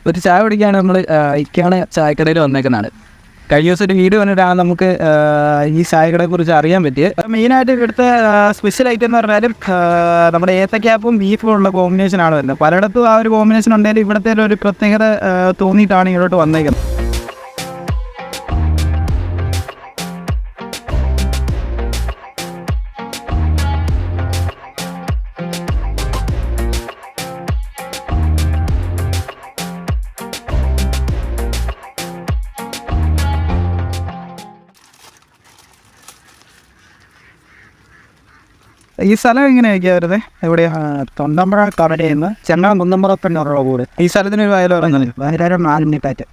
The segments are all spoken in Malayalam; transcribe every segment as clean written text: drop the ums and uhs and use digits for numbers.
ഒരു ചായ കുടിക്കാണ് നമ്മൾ ഇക്കാണ് ചായക്കടയിൽ വന്നേക്കുന്നതാണ്. കഴിഞ്ഞ ദിവസം ഒരു വീഡിയോ വന്നിട്ടാണ് നമുക്ക് ഈ ചായക്കടയെക്കുറിച്ച് അറിയാൻ പറ്റിയത്. മെയിനായിട്ട് ഇവിടുത്തെ സ്പെഷ്യൽ ഐറ്റം എന്ന് പറഞ്ഞാലും നമ്മുടെ ഏത്തക്കാപ്പും ബീഫും ഉള്ള കോമ്പിനേഷനാണ് വരുന്നത്. പലയിടത്തും ആ ഒരു കോമ്പിനേഷൻ ഉണ്ടെങ്കിലും ഇവിടുത്തെ ഒരു പ്രത്യേകത തോന്നിയിട്ടാണ് ഇങ്ങോട്ട് വന്നേക്കുന്നത്. ഈ സ്ഥലം എങ്ങനെയൊക്കെയാ വരുന്നത്? എവിടെയാ? തൊണ്ടമ്പുഴ കവലയിൽ നിന്ന് ചെങ്ങാൻ കുന്നമ്പുറത്തിനുള്ള കൂടെ. ഈ സ്ഥലത്തിന് ഒരു വയലോ ഇറങ്ങുന്നത് വയലാരം 4 മിനിറ്റായിട്ട്.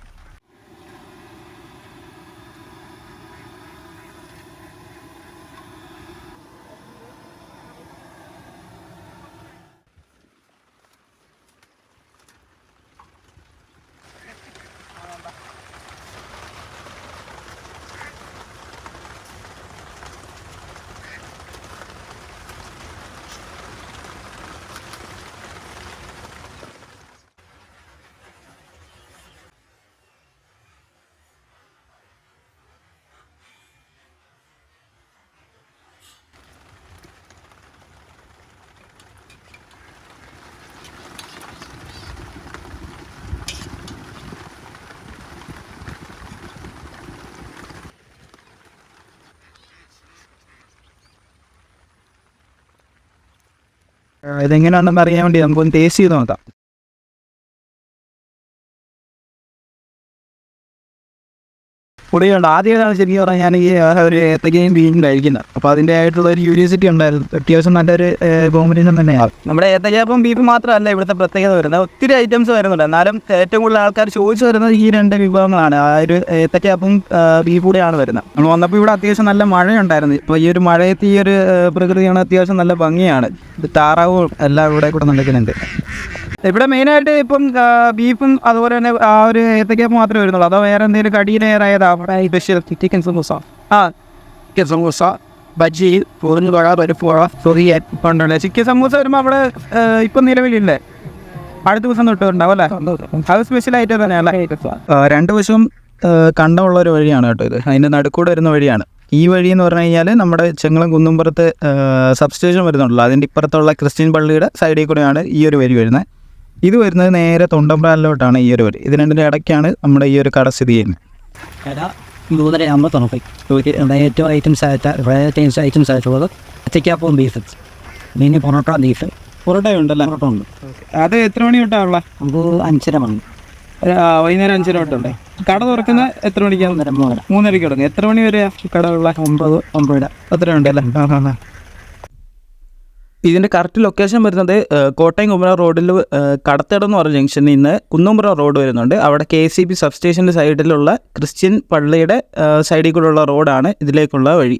ഇതെങ്ങനെയാണെന്ന് അറിയാൻ വേണ്ടി നമുക്കൊന്ന് ടേസ്റ്റ് ചെയ്ത് നോക്കാം. പൊടിയുണ്ട്. ആദ്യമായിട്ടാണ് ശരിക്കും പറഞ്ഞാൽ ഞാൻ ഈ ഒരു ഏത്തക്കയും ബീനും കഴിക്കുന്നത്. അപ്പോൾ അതിൻ്റെ ആയിട്ടുള്ള ഒരു ക്യൂരിയോസിറ്റി ഉണ്ടായിരുന്നു. അത്യാവശ്യം നല്ലൊരു കോമ്പിനേഷൻ തന്നെയാണ്. നമ്മുടെ ഏത്തക്കാപ്പും ബീഫും മാത്രമല്ല ഇവിടുത്തെ പ്രത്യേകത വരുന്നത്. ഒത്തിരി ഐറ്റംസ് വരുന്നുണ്ട്. എന്നാലും ഏറ്റവും കൂടുതൽ ആൾക്കാർ ചോദിച്ചു വരുന്നത് ഈ 2 വിഭവങ്ങളാണ്. ആ ഒരു ഏത്തക്കാപ്പും ബീഫ് കൂടെയാണ് വരുന്നത്. നമ്മൾ വന്നപ്പോൾ ഇവിടെ അത്യാവശ്യം നല്ല മഴയുണ്ടായിരുന്നു. ഇപ്പോൾ ഈ ഒരു മഴയത്ത് ഈ ഒരു പ്രകൃതിയാണ് അത്യാവശ്യം നല്ല ഭംഗിയാണ്. താറാവും എല്ലാം ഇവിടെ കൂടെ നടക്കുന്നുണ്ട്. ഇവിടെ മെയിനായിട്ട് ഇപ്പം ബീഫും അതുപോലെ തന്നെ ആ ഒരു ഏത്തക്കാപ്പ് മാത്രമേ വരുന്നുള്ളൂ. അതോ വേറെ എന്തെങ്കിലും കടിയിലേറായതാ special? Chicken samosa, chicken samosa, bajji, പൊറിഞ്ഞുപഴ, പരിപ്പുഴ, ചൊറിയൻ ഉണ്ടല്ലേ. ചിക്കൻ സമൂസ വരുമ്പോൾ അവിടെ ഇപ്പം നിലവിലില്ലേ? അടുത്ത ദിവസം തൊട്ട് ഉണ്ടാവും അല്ലേ? അത് സ്പെഷ്യൽ ഐറ്റം തന്നെയല്ലേ? 2 വശവും കണ്ടമുള്ള ഒരു വഴിയാണ് കേട്ടോ ഇത്. അതിൻ്റെ നടുക്കൂടെ വരുന്ന വഴിയാണ് ഈ വഴി എന്ന് പറഞ്ഞു കഴിഞ്ഞാൽ. നമ്മുടെ ചെങ്ങളം കുന്നുംപുറത്ത് സബ്സ്റ്റേഷൻ വരുന്നുണ്ടല്ലോ, അതിൻ്റെ ഇപ്പുറത്തുള്ള ക്രിസ്ത്യൻ പള്ളിയുടെ സൈഡിൽ കൂടെയാണ് ഈ ഒരു വഴി വരുന്നത്. ഇത് വരുന്നത് നേരെ തൊണ്ടമ്പ്രാലിലോട്ടാണ് ഈ ഒരു വഴി. ഇത് രണ്ടിൻ്റെ ഇടയ്ക്കാണ് നമ്മുടെ ഈ ഒരു കട സ്ഥിതി ചെയ്യുന്നത്. കട 3:30 തുറക്കും. ഏറ്റവും ഐറ്റംസ് ആയിട്ടുള്ളത് ഏത്തക്കാപ്പും ബീഫ്, പിന്നെ പൊറോട്ട ബീഫ്. പൊറോട്ട ഉണ്ടല്ലേ? പൊറോട്ട ഉണ്ട്. അത് എത്ര മണി തൊട്ടാണുള്ള? നമുക്ക് 5:30 മണി, വൈകുന്നേരം 5 തൊട്ടുണ്ട്. കട തുറക്കുന്ന എത്ര മണിക്കാണ്? 3:30 തുടങ്ങും. എത്ര മണി വരെയാ കട ഉള്ള? 9 അത്ര ഉണ്ടല്ലേ? ഇതിൻ്റെ കറക്റ്റ് ലൊക്കേഷൻ വരുന്നത് കോട്ടയം കുമര റോഡിൽ കടത്തടം എന്ന് പറഞ്ഞ ജംഗ്ഷനിൽ നിന്ന് കുന്നുംപുറം റോഡ് വരുന്നുണ്ട്. അവിടെ KCB സബ്സ്റ്റേഷൻ്റെ സൈഡിലുള്ള ക്രിസ്ത്യൻ പള്ളിയുടെ സൈഡിൽ കൂടെയുള്ള റോഡാണ് ഇതിലേക്കുള്ള വഴി.